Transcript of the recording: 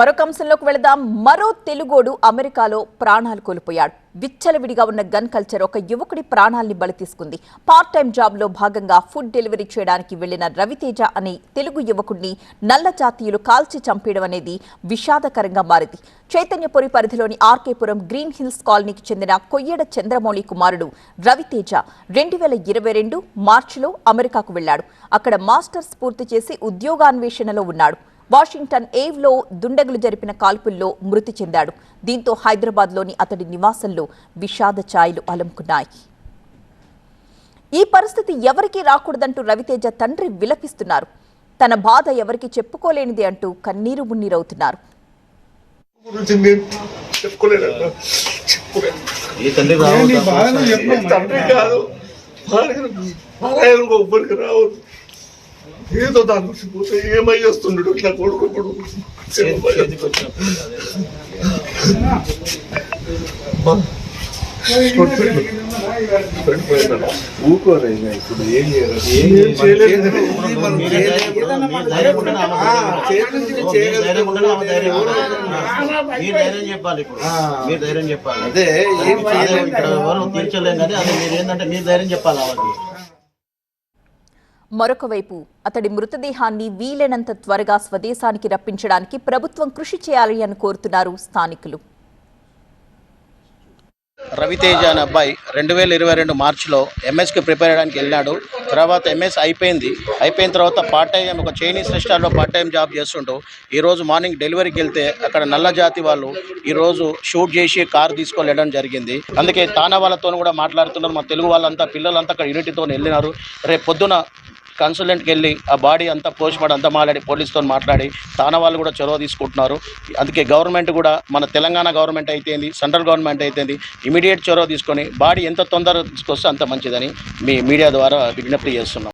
మరొక అంశంలోకి వెళదాం. మరో తెలుగోడు అమెరికాలో ప్రాణాలు కోల్పోయాడు. విచ్చలవిడిగా ఉన్న గన్ కల్చర్ ఒక యువకుడి ప్రాణాల్ని బలి తీసుకుంది. పార్ట్ టైం జాబ్ లో భాగంగా ఫుడ్ డెలివరీ చేయడానికి వెళ్లిన రవితేజ అనే తెలుగు యువకుడిని నల్ల జాతీయులు కాల్చి చంపేయడం అనేది విషాదకరంగా మారింది. చైతన్యపురి పరిధిలోని ఆర్కేపురం గ్రీన్ హిల్స్ కాలనీకి చెందిన కొయ్యడ చంద్రమౌళి కుమారుడు రవితేజ 2022 మార్చిలో అమెరికాకు వెళ్లాడు. అక్కడ మాస్టర్స్ పూర్తి చేసి ఉద్యోగాన్వేషణలో ఉన్నాడు. వాషింగ్టన్ ఏవ్లో దుండగులు జరిపిన కాల్పుల్లో మృతి చెందాడు. దీంతో హైదరాబాద్లోని అతడి నివాసంలో విషాద ఛాయలు అలుముకున్నాయి. ఈ పరిస్థితి ఎవరికీ రాకూడదంటూ రవితేజ తండ్రి విలపిస్తున్నారు. తన బాధ ఎవరికి చెప్పుకోలేనిది అంటూ కన్నీరు మున్నీరవుతున్నారు. ఏదో దాని నుంచి పోతే ఏమై చేస్తున్నాడు ఇట్లా కొడుకుప్పుడు ఊకోరైనా ఇప్పుడు ఏం చెప్పాలి. ఇప్పుడు మీరు ధైర్యం చెప్పాలి. అదే ఇక్కడ ఎవరు తీర్చలేం కానీ అదే మీరు ఏంటంటే మీరు ధైర్యం చెప్పాలి. వాళ్ళకి మరొక వైపు అతడి మృతదేహాన్ని వీలైనంత త్వరగా స్వదేశానికి రప్పించడానికి ప్రభుత్వం కృషి చేయాలి అని కోరుతున్నారు స్థానికులు. రవితేజ అనే అబ్బాయి 2022 మార్చిలో ఎంఎస్కి ప్రిపేర్ అయ్యడానికి వెళ్ళాడు. తర్వాత ఎంఎస్ అయిపోయిన తర్వాత పార్ట్ టైం ఒక చైనీస్ రెస్టారెంట్లో పార్ట్ టైం జాబ్ చేస్తుంటూ ఈరోజు మార్నింగ్ డెలివరీకి వెళ్తే అక్కడ నల్ల జాతి వాళ్ళు ఈరోజు షూట్ చేసి కారు తీసుకొని వెళ్ళడం జరిగింది. అందుకే తానా వాళ్ళతో కూడా మాట్లాడుతున్నారు. మా తెలుగు వాళ్ళంతా పిల్లలంతా అక్కడ యూనిటీతో వెళ్ళినారు. రేపు పొద్దున కన్సల్టెంట్కి వెళ్ళి ఆ బాడీ అంతా పోస్ట్మార్టం అంతా మాట్లాడి పోలీసుతో మాట్లాడి తానా వాళ్ళు కూడా చొరవ తీసుకుంటున్నారు. అందుకే గవర్నమెంట్ కూడా మన తెలంగాణ గవర్నమెంట్ అయితేంది, సెంట్రల్ గవర్నమెంట్ అయితేంది ఇమీడియట్ చొరవ తీసుకొని బాడీ ఎంత తొందరగా తీసుకొస్తే అంత మంచిదని మీ మీడియా ద్వారా విజ్ఞప్తి చేస్తున్నాం.